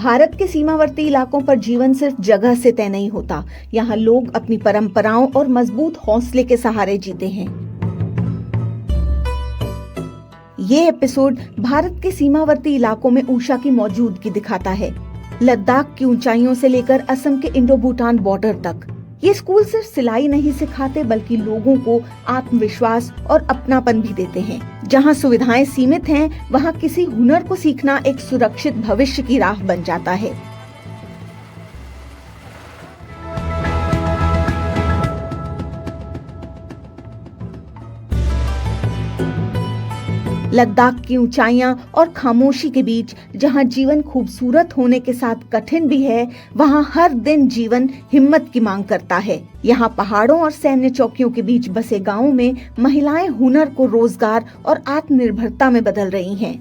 भारत के सीमावर्ती इलाकों पर जीवन सिर्फ जगह से तय नहीं होता। यहाँ लोग अपनी परंपराओं और मजबूत हौसले के सहारे जीते हैं। ये एपिसोड भारत के सीमावर्ती इलाकों में ऊषा की मौजूदगी दिखाता है। लद्दाख की ऊंचाइयों से लेकर असम के इंडो भूटान बॉर्डर तक ये स्कूल सिर्फ सिलाई नहीं सिखाते बल्कि लोगों को आत्मविश्वास और अपनापन भी देते हैं। जहाँ सुविधाएं सीमित हैं, वहाँ किसी हुनर को सीखना एक सुरक्षित भविष्य की राह बन जाता है। लद्दाख की ऊंचाइयां और खामोशी के बीच जहां जीवन खूबसूरत होने के साथ कठिन भी है, वहां हर दिन जीवन हिम्मत की मांग करता है। यहां पहाड़ों और सैन्य चौकियों के बीच बसे गांवों में महिलाएं हुनर को रोजगार और आत्मनिर्भरता में बदल रही हैं।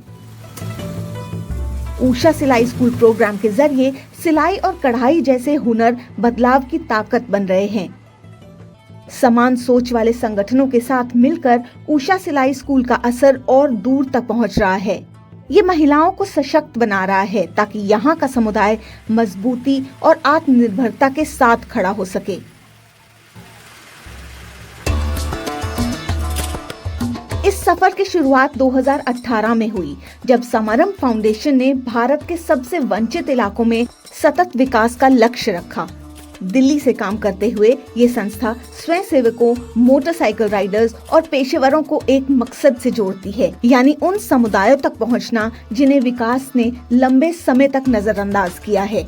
ऊषा सिलाई स्कूल प्रोग्राम के जरिए सिलाई और कढ़ाई जैसे हुनर बदलाव की ताकत बन रहे हैं। समान सोच वाले संगठनों के साथ मिलकर ऊषा सिलाई स्कूल का असर और दूर तक पहुंच रहा है। ये महिलाओं को सशक्त बना रहा है ताकि यहाँ का समुदाय मजबूती और आत्मनिर्भरता के साथ खड़ा हो सके। इस सफर की शुरुआत 2018 में हुई, जब समारंभ फाउंडेशन ने भारत के सबसे वंचित इलाकों में सतत विकास का लक्ष्य रखा। दिल्ली से काम करते हुए ये संस्था स्वयंसेवकों, मोटरसाइकिल राइडर्स और पेशेवरों को एक मकसद से जोड़ती है, यानी उन समुदायों तक पहुंचना जिन्हें विकास ने लंबे समय तक नजरअंदाज किया है।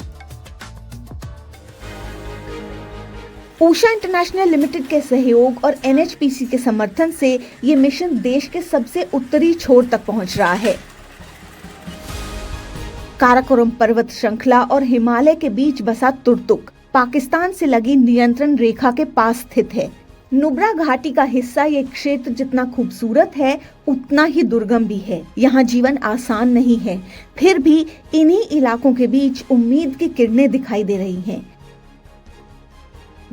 ऊषा इंटरनेशनल लिमिटेड के सहयोग और NHPC के समर्थन से ये मिशन देश के सबसे उत्तरी छोर तक पहुंच रहा है। काराकोरम पर्वत श्रृंखला और हिमालय के बीच बसा तुर्तुक पाकिस्तान से लगी नियंत्रण रेखा के पास स्थित है। नुब्रा घाटी का हिस्सा ये क्षेत्र जितना खूबसूरत है उतना ही दुर्गम भी है। यहाँ जीवन आसान नहीं है, फिर भी इन्हीं इलाकों के बीच उम्मीद की किरणें दिखाई दे रही हैं।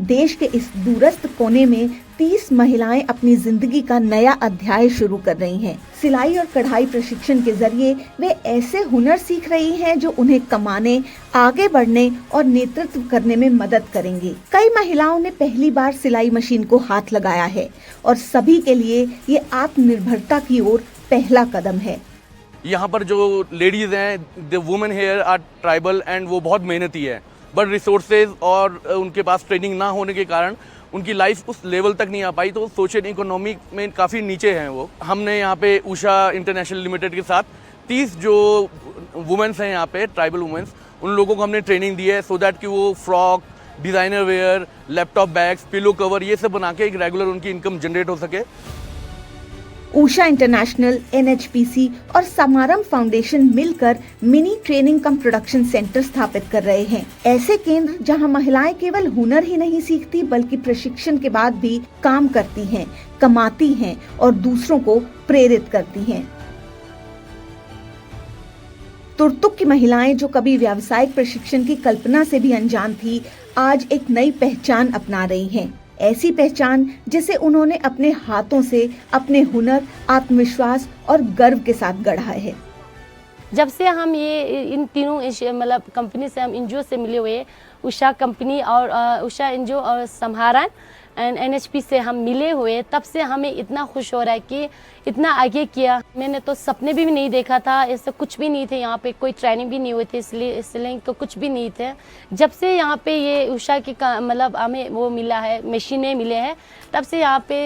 देश के इस दूरस्थ कोने में 30 महिलाएं अपनी जिंदगी का नया अध्याय शुरू कर रही हैं। सिलाई और कढ़ाई प्रशिक्षण के जरिए वे ऐसे हुनर सीख रही हैं जो उन्हें कमाने, आगे बढ़ने और नेतृत्व करने में मदद करेंगे। कई महिलाओं ने पहली बार सिलाई मशीन को हाथ लगाया है और सभी के लिए ये आत्मनिर्भरता की ओर पहला कदम है। यहाँ पर जो लेडीज हैं, the women here are tribal and वो बहुत मेहनती है, बट रिसोर्सेज और उनके पास ट्रेनिंग ना होने के कारण उनकी लाइफ उस लेवल तक नहीं आ पाई, तो सोशल इकोनॉमिक में काफ़ी नीचे हैं वो। हमने यहाँ पे ऊषा इंटरनेशनल लिमिटेड के साथ 30 जो वुमेन्स हैं यहाँ पे, ट्राइबल वुमेन्स, उन लोगों को हमने ट्रेनिंग दी है सो दैट कि वो frock, designer wear, laptop bags, pillow cover ये सब बना के एक रेगुलर उनकी इनकम जनरेट हो सके। ऊषा इंटरनेशनल, NHPC और समारंभ फाउंडेशन मिलकर mini training cum production centre स्थापित कर रहे हैं। ऐसे केंद्र जहां महिलाएं केवल हुनर ही नहीं सीखती बल्कि प्रशिक्षण के बाद भी काम करती हैं, कमाती हैं और दूसरों को प्रेरित करती हैं। तुर्तुक की महिलाएं जो कभी व्यावसायिक प्रशिक्षण की कल्पना से भी अनजान थी, आज एक नई पहचान अपना रही हैं। ऐसी पहचान जिसे उन्होंने अपने हाथों से अपने हुनर, आत्मविश्वास और गर्व के साथ गढ़ा है। जब से हम ये इन तीनों मतलब कंपनी से, हम एनजीओ से मिले हुए, ऊषा कंपनी और ऊषा एनजीओ और समारंभ एंड NHP से हम मिले हुए, तब से हमें इतना खुश हो रहा है कि इतना आगे किया। मैंने तो सपने भी नहीं देखा था, ऐसे कुछ भी नहीं थे, यहाँ पे कोई ट्रेनिंग भी नहीं हुई थी, इसलिए तो कुछ भी नहीं थे। जब से यहाँ पे ये ऊषा की मतलब हमें वो मिला है, मशीनें मिले हैं, तब से यहाँ पे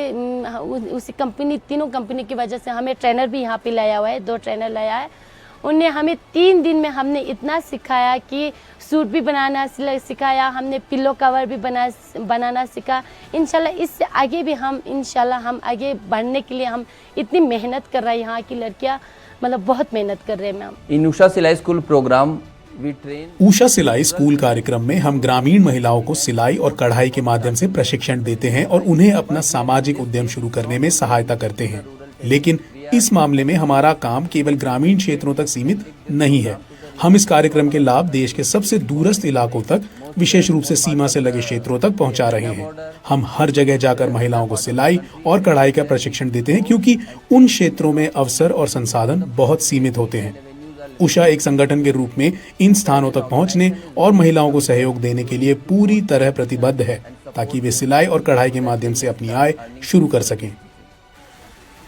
उसी कंपनी, तीनों कंपनी की वजह से हमें ट्रेनर भी यहाँ पे लाया हुआ है, 2 ट्रेनर लाया है। उनने हमें 3 दिन में हमने इतना सिखाया कि सूट भी बनाना सिखाया, हमने पिलो कवर भी बनाना सीखा। इंशाल्लाह इससे आगे भी हम आगे बढ़ने के लिए हम इतनी मेहनत कर रहे हैं। यहाँ की लड़कियाँ मतलब बहुत मेहनत कर रहे हैं। इन ऊषा सिलाई स्कूल प्रोग्राम ऊषा सिलाई स्कूल कार्यक्रम में हम ग्रामीण महिलाओं को सिलाई और कढ़ाई के माध्यम से प्रशिक्षण देते हैं और उन्हें अपना सामाजिक उद्यम शुरू करने में सहायता करते हैं। लेकिन इस मामले में हमारा काम केवल ग्रामीण क्षेत्रों तक सीमित नहीं है। हम इस कार्यक्रम के लाभ देश के सबसे दूरस्थ इलाकों तक, विशेष रूप से सीमा से लगे क्षेत्रों तक पहुंचा रहे हैं। हम हर जगह जाकर महिलाओं को सिलाई और कढ़ाई का प्रशिक्षण देते हैं क्योंकि उन क्षेत्रों में अवसर और संसाधन बहुत सीमित होते हैं। उषा एक संगठन के रूप में इन स्थानों तक पहुंचने और महिलाओं को सहयोग देने के लिए पूरी तरह प्रतिबद्ध है ताकि वे सिलाई और कढ़ाई के माध्यम से अपनी आय शुरू कर सकें।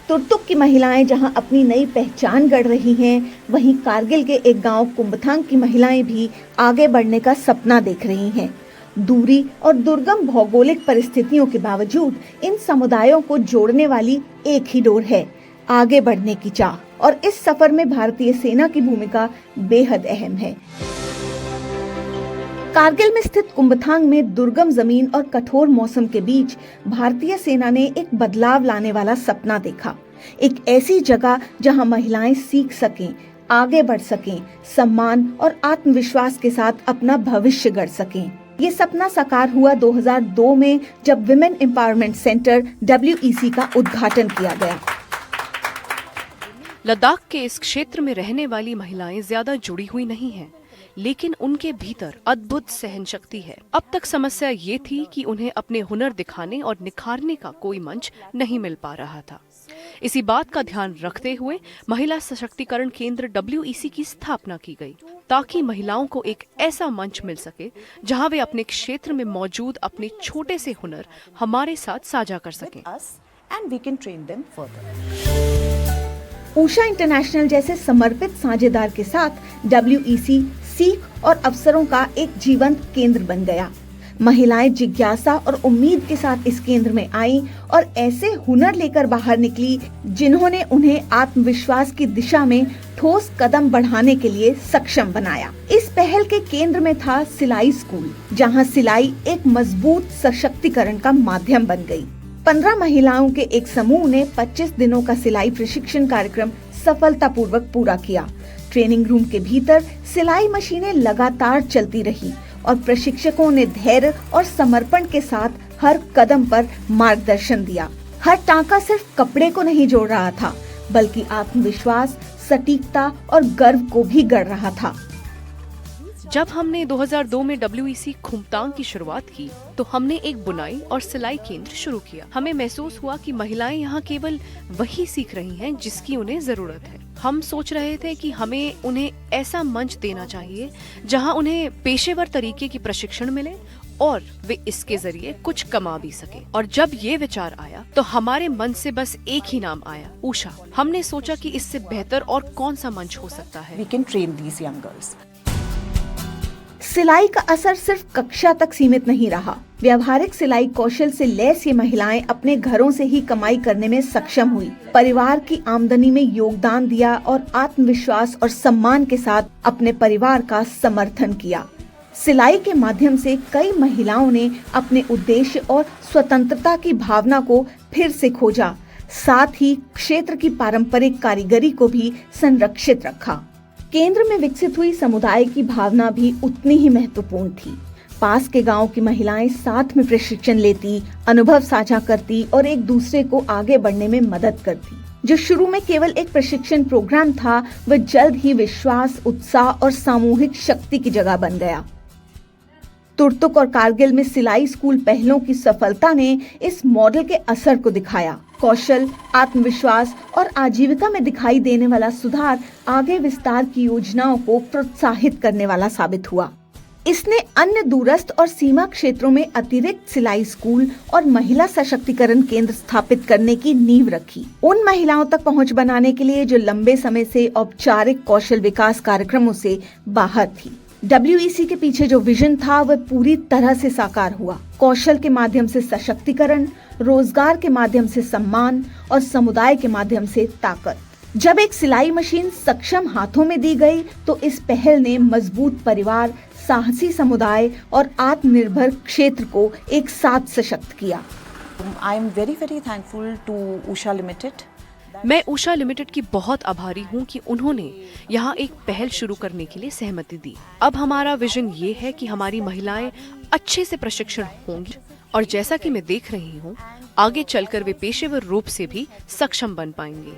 तुर्तुक की महिलाएं जहां अपनी नई पहचान गढ़ रही हैं, वहीं कारगिल के एक गांव कुंभथांग की महिलाएं भी आगे बढ़ने का सपना देख रही हैं। दूरी और दुर्गम भौगोलिक परिस्थितियों के बावजूद इन समुदायों को जोड़ने वाली एक ही डोर है, आगे बढ़ने की चाह। और इस सफर में भारतीय सेना की भूमिका बेहद अहम है। कारगिल में स्थित कुंभथांग में दुर्गम जमीन और कठोर मौसम के बीच भारतीय सेना ने एक बदलाव लाने वाला सपना देखा। एक ऐसी जगह जहां महिलाएं सीख सकें, आगे बढ़ सकें, सम्मान और आत्मविश्वास के साथ अपना भविष्य गढ़ सकें। ये सपना साकार हुआ 2002 में जब विमेन एम्पावरमेंट सेंटर WEC का उद्घाटन किया गया। लद्दाख के इस क्षेत्र में रहने वाली महिलाएं ज्यादा जुड़ी हुई नहीं हैं, लेकिन उनके भीतर अद्भुत सहन शक्ति है। अब तक समस्या ये थी कि उन्हें अपने हुनर दिखाने और निखारने का कोई मंच नहीं मिल पा रहा था। इसी बात का ध्यान रखते हुए महिला सशक्तिकरण केंद्र WEC की स्थापना की गई, ताकि महिलाओं को एक ऐसा मंच मिल सके जहां वे अपने क्षेत्र में मौजूद अपने छोटे से हुनर हमारे साथ साझा कर सकें। उषा इंटरनेशनल जैसे समर्पित साझेदार के साथ WEC सीख और अवसरों का एक जीवंत केंद्र बन गया। महिलाएं जिज्ञासा और उम्मीद के साथ इस केंद्र में आईं और ऐसे हुनर लेकर बाहर निकली जिन्होंने उन्हें आत्मविश्वास की दिशा में ठोस कदम बढ़ाने के लिए सक्षम बनाया। इस पहल के केंद्र में था सिलाई स्कूल, जहां सिलाई एक मजबूत सशक्तिकरण का माध्यम बन गई। 15 महिलाओं के एक समूह ने 25 दिनों का सिलाई प्रशिक्षण कार्यक्रम सफलतापूर्वक पूरा किया। ट्रेनिंग रूम के भीतर सिलाई मशीनें लगातार चलती रही और प्रशिक्षकों ने धैर्य और समर्पण के साथ हर कदम पर मार्गदर्शन दिया। हर टांका सिर्फ कपड़े को नहीं जोड़ रहा था, बल्कि आत्मविश्वास, सटीकता और गर्व को भी गढ़ रहा था। जब हमने 2002 में WEC खुमतांग की शुरुआत की, तो हमने एक बुनाई और सिलाई केंद्र शुरू किया। हमें महसूस हुआ कि महिलाएं यहाँ केवल वही सीख रही हैं जिसकी उन्हें जरूरत है। हम सोच रहे थे कि हमें उन्हें ऐसा मंच देना चाहिए जहाँ उन्हें पेशेवर तरीके की प्रशिक्षण मिले और वे इसके जरिए कुछ कमा भी सके। और जब ये विचार आया तो हमारे मन से बस एक ही नाम आया, उषा। हमने सोचा कि इससे बेहतर और कौन सा मंच हो सकता है। We can train these young girls. सिलाई का असर सिर्फ कक्षा तक सीमित नहीं रहा। व्यावहारिक सिलाई कौशल से लैस ये महिलाएं अपने घरों से ही कमाई करने में सक्षम हुई, परिवार की आमदनी में योगदान दिया और आत्मविश्वास और सम्मान के साथ अपने परिवार का समर्थन किया। सिलाई के माध्यम से कई महिलाओं ने अपने उद्देश्य और स्वतंत्रता की भावना को फिर से खोजा, साथ ही क्षेत्र की पारंपरिक कारीगरी को भी संरक्षित रखा। केंद्र में विकसित हुई समुदाय की भावना भी उतनी ही महत्वपूर्ण थी। पास के गांव की महिलाएं साथ में प्रशिक्षण लेती, अनुभव साझा करती और एक दूसरे को आगे बढ़ने में मदद करती। जो शुरू में केवल एक प्रशिक्षण प्रोग्राम था, वह जल्द ही विश्वास, उत्साह और सामूहिक शक्ति की जगह बन गया। तुर्तुक और कारगिल में सिलाई स्कूल पहलों की सफलता ने इस मॉडल के असर को दिखाया। कौशल, आत्मविश्वास और आजीविका में दिखाई देने वाला सुधार आगे विस्तार की योजनाओं को प्रोत्साहित करने वाला साबित हुआ। इसने अन्य दूरस्थ और सीमा क्षेत्रों में अतिरिक्त सिलाई स्कूल और महिला सशक्तिकरण केंद्र स्थापित करने की नींव रखी। उन महिलाओं तक पहुंच बनाने के लिए जो लंबे समय से औपचारिक कौशल विकास कार्यक्रमों से बाहर थी। WEC के पीछे जो विजन था वह पूरी तरह से साकार हुआ। कौशल के माध्यम से सशक्तिकरण, रोजगार के माध्यम से सम्मान और समुदाय के माध्यम से ताकत। जब एक सिलाई मशीन सक्षम हाथों में दी गई तो इस पहल ने मजबूत परिवार, साहसी समुदाय और आत्मनिर्भर क्षेत्र को एक साथ सशक्त किया। I am very thankful to Usha Limited. मैं उषा लिमिटेड की बहुत आभारी हूँ कि उन्होंने यहाँ एक पहल शुरू करने के लिए सहमति दी। अब हमारा विजन ये है कि हमारी महिलाएं अच्छे से प्रशिक्षण होंगी और जैसा कि मैं देख रही हूँ, आगे चलकर वे पेशेवर रूप से भी सक्षम बन पाएंगे।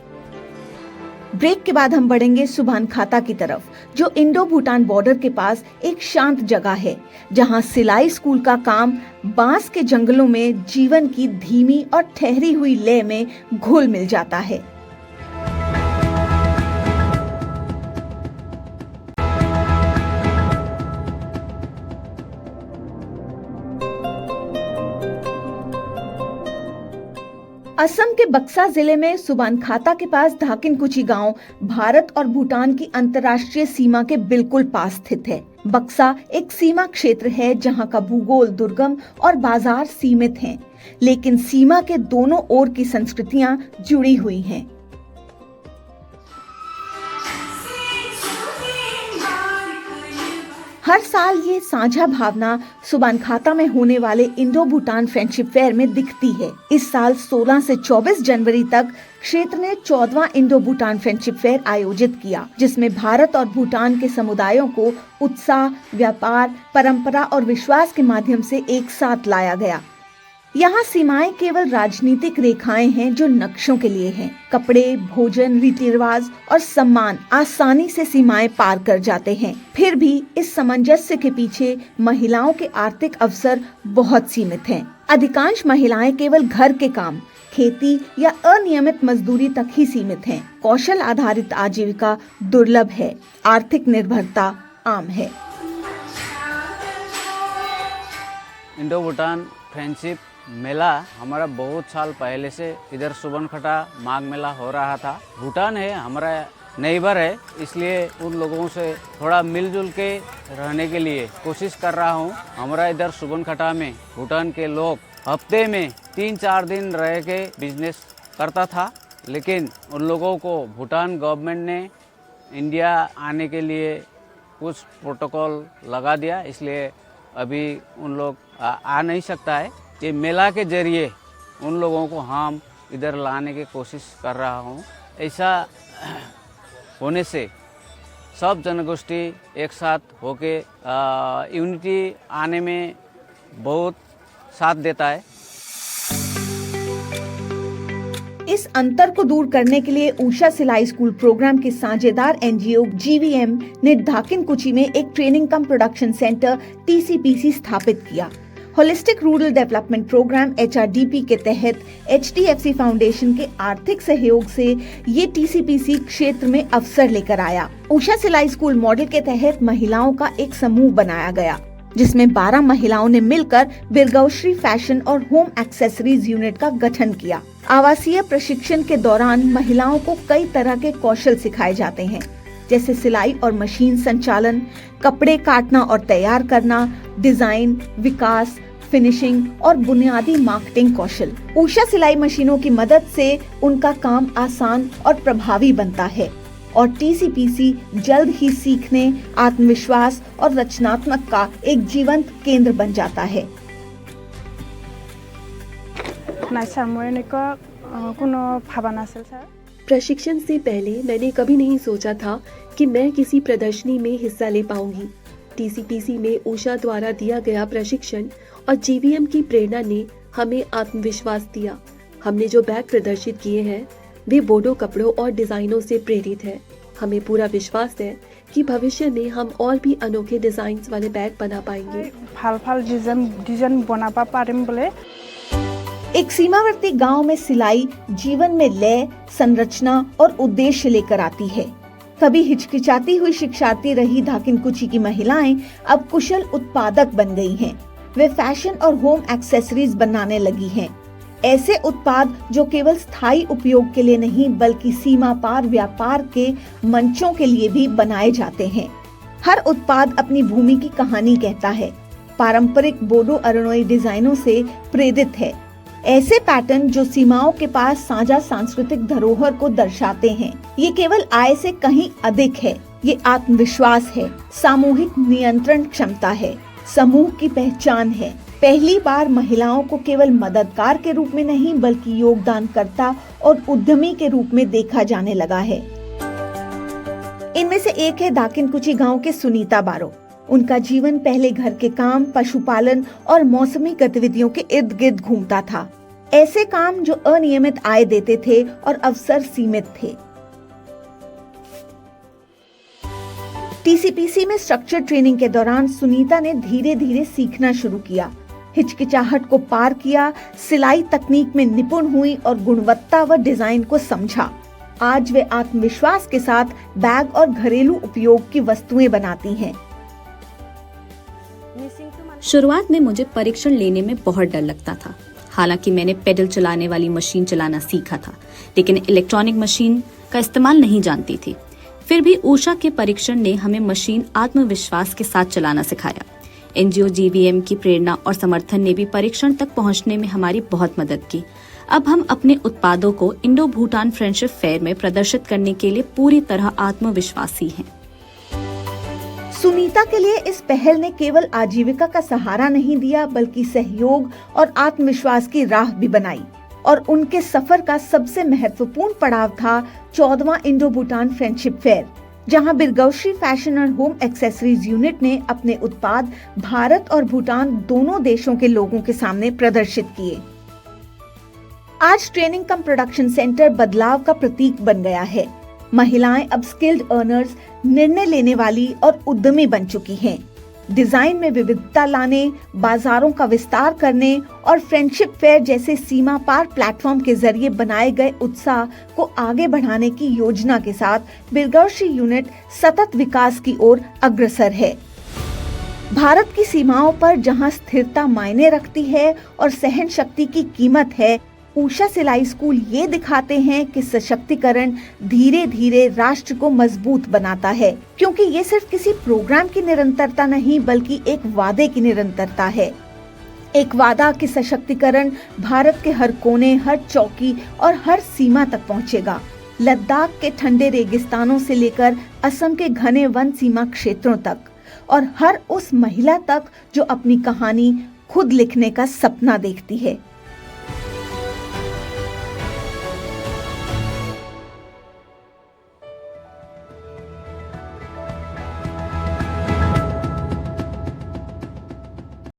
ब्रेक के बाद हम बढ़ेंगे सुभान खाता की तरफ, जो इंडो भूटान बॉर्डर के पास एक शांत जगह है, जहां सिलाई स्कूल का काम बांस के जंगलों में जीवन की धीमी और ठहरी हुई लय में घुल मिल जाता है। असम के बक्सा जिले में सुबनखाता के पास धाकिनकुची गांव भारत और भूटान की अंतर्राष्ट्रीय सीमा के बिल्कुल पास स्थित है। बक्सा एक सीमा क्षेत्र है जहां का भूगोल दुर्गम और बाजार सीमित हैं, लेकिन सीमा के दोनों ओर की संस्कृतियां जुड़ी हुई हैं। हर साल ये साझा भावना सुबनखाता में होने वाले इंडो भूटान फ्रेंडशिप फेयर में दिखती है। इस साल 16 से 24 जनवरी तक क्षेत्र ने 14वां इंडो भूटान फ्रेंडशिप फेयर आयोजित किया, जिसमें भारत और भूटान के समुदायों को उत्साह, व्यापार, परंपरा और विश्वास के माध्यम से एक साथ लाया गया। यहाँ सीमाएं केवल राजनीतिक रेखाएं हैं जो नक्शों के लिए हैं। कपड़े, भोजन, रीति रिवाज और सम्मान आसानी से सीमाएं पार कर जाते हैं। फिर भी इस सामंजस्य के पीछे महिलाओं के आर्थिक अवसर बहुत सीमित हैं। अधिकांश महिलाएं केवल घर के काम, खेती या अनियमित मजदूरी तक ही सीमित हैं। कौशल आधारित आजीविका दुर्लभ है, आर्थिक निर्भरता आम है। इंडो भूटान फ्रेंडशिप मेला हमारा बहुत साल पहले से इधर सुबनखाता माघ मेला हो रहा था। भूटान है हमारा नेबर है, इसलिए उन लोगों से थोड़ा मिलजुल के रहने के लिए कोशिश कर रहा हूँ। हमारा इधर सुबनखाता में भूटान के लोग हफ्ते में 3-4 दिन रह के बिजनेस करता था, लेकिन उन लोगों को भूटान गवर्नमेंट ने इंडिया आने के लिए कुछ प्रोटोकॉल लगा दिया, इसलिए अभी उन लोग आ नहीं सकता है। ये मेला के जरिए उन लोगों को हम इधर लाने की कोशिश कर रहा हूँ। ऐसा होने से सब जनगोष्ठी एक साथ होके यूनिटी आने में बहुत साथ देता है। इस अंतर को दूर करने के लिए उषा सिलाई स्कूल प्रोग्राम के साझेदार एनजीओ जीवीएम ने धाकिनकुची में एक training cum production centre TCPC स्थापित किया। Holistic rural development programme HRDP के तहत HDFC फाउंडेशन के आर्थिक सहयोग से ये TCPC क्षेत्र में अवसर लेकर आया। उषा सिलाई स्कूल मॉडल के तहत महिलाओं का एक समूह बनाया गया, जिसमें 12 महिलाओं ने मिलकर बिरगौश्री फैशन और होम एक्सेसरीज यूनिट का गठन किया। आवासीय प्रशिक्षण के दौरान महिलाओं को कई तरह के कौशल सिखाए जाते हैं, जैसे सिलाई और मशीन संचालन, कपड़े काटना और तैयार करना, डिजाइन, विकास, फिनिशिंग और बुनियादी मार्केटिंग कौशल। उषा सिलाई मशीनों की मदद से उनका काम आसान और प्रभावी बनता है और TCPC जल्द ही सीखने, आत्मविश्वास और रचनात्मक का एक जीवंत केंद्र बन जाता है। प्रशिक्षण से पहले मैंने कभी नहीं सोचा था कि मैं किसी प्रदर्शनी में हिस्सा ले पाऊंगी। TCPC में उषा द्वारा दिया गया प्रशिक्षण और GVM की प्रेरणा ने हमें आत्मविश्वास दिया। हमने जो बैग प्रदर्शित किए हैं वे बोडो कपड़ों और डिजाइनों से प्रेरित है। हमें पूरा विश्वास है कि भविष्य में हम और भी अनोखे डिजाइन वाले बैग बना पाएंगे। एक सीमावर्ती गांव में सिलाई जीवन में लय, संरचना और उद्देश्य लेकर आती है। कभी हिचकिचाती हुई शिक्षार्थी रही धाकिनकुची की महिलाएं अब कुशल उत्पादक बन गई हैं। वे फैशन और होम एक्सेसरीज बनाने लगी हैं। ऐसे उत्पाद जो केवल स्थायी उपयोग के लिए नहीं बल्कि सीमा पार व्यापार के मंचों के लिए भी बनाए जाते हैं। हर उत्पाद अपनी भूमि की कहानी कहता है, पारंपरिक बोडो अरुणोई डिजाइनों से प्रेरित है। ऐसे पैटर्न जो सीमाओं के पास साझा सांस्कृतिक धरोहर को दर्शाते हैं। ये केवल आय से कहीं अधिक है, ये आत्मविश्वास है, सामूहिक नियंत्रण क्षमता है, समूह की पहचान है। पहली बार महिलाओं को केवल मददगार के रूप में नहीं बल्कि योगदानकर्ता और उद्यमी के रूप में देखा जाने लगा है। इनमें से एक है धाकिनकुची गांव के सुनीता बारो। उनका जीवन पहले घर के काम, पशुपालन और मौसमी गतिविधियों के इर्द गिर्द घूमता था। ऐसे काम जो अनियमित आय देते थे और अवसर सीमित थे। TCPC में स्ट्रक्चर ट्रेनिंग के दौरान सुनीता ने धीरे धीरे सीखना शुरू किया, हिचकिचाहट को पार किया, सिलाई तकनीक में निपुण हुई और गुणवत्ता व डिजाइन को समझा। आज वे आत्मविश्वास के साथ बैग और घरेलू उपयोग की वस्तुएं बनाती हैं। शुरुआत में मुझे परीक्षण लेने में बहुत डर लगता था। हालांकि मैंने पेडल चलाने वाली मशीन चलाना सीखा था, लेकिन इलेक्ट्रॉनिक मशीन का इस्तेमाल नहीं जानती थी। फिर भी ऊषा के परीक्षण ने हमें मशीन आत्मविश्वास के साथ चलाना सिखाया। एनजीओ जीवीएम की प्रेरणा और समर्थन ने भी परीक्षण तक पहुंचने में हमारी बहुत मदद की। अब हम अपने उत्पादों को इंडो भूटान फ्रेंडशिप फेयर में प्रदर्शित करने के लिए पूरी तरह आत्मविश्वासी हैं। सुनीता के लिए इस पहल ने केवल आजीविका का सहारा नहीं दिया, बल्कि सहयोग और आत्मविश्वास की राह भी बनाई। और उनके सफर का सबसे महत्वपूर्ण पड़ाव था 14वां इंडो भूटान फ्रेंडशिप फेयर, जहां बिरगौशी फैशन और होम एक्सेसरीज यूनिट ने अपने उत्पाद भारत और भूटान दोनों देशों के लोगों के सामने प्रदर्शित किए। आज ट्रेनिंग कम प्रोडक्शन सेंटर बदलाव का प्रतीक बन गया है। महिलाएं अब स्किल्ड अर्नर्स, निर्णय लेने वाली और उद्यमी बन चुकी हैं। डिजाइन में विविधता लाने, बाजारों का विस्तार करने और फ्रेंडशिप फेयर जैसे सीमा पार प्लेटफॉर्म के जरिए बनाए गए उत्साह को आगे बढ़ाने की योजना के साथ बिरगौशी यूनिट सतत विकास की ओर अग्रसर है। भारत की सीमाओं पर जहां स्थिरता मायने रखती है और सहन शक्ति की कीमत है, ऊषा सिलाई स्कूल ये दिखाते हैं कि सशक्तिकरण धीरे धीरे राष्ट्र को मजबूत बनाता है, क्योंकि ये सिर्फ किसी प्रोग्राम की निरंतरता नहीं, बल्कि एक वादे की निरंतरता है। एक वादा कि सशक्तिकरण भारत के हर कोने, हर चौकी और हर सीमा तक पहुंचेगा। लद्दाख के ठंडे रेगिस्तानों से लेकर असम के घने वन सीमा क्षेत्रों तक, और हर उस महिला तक जो अपनी कहानी खुद लिखने का सपना देखती है।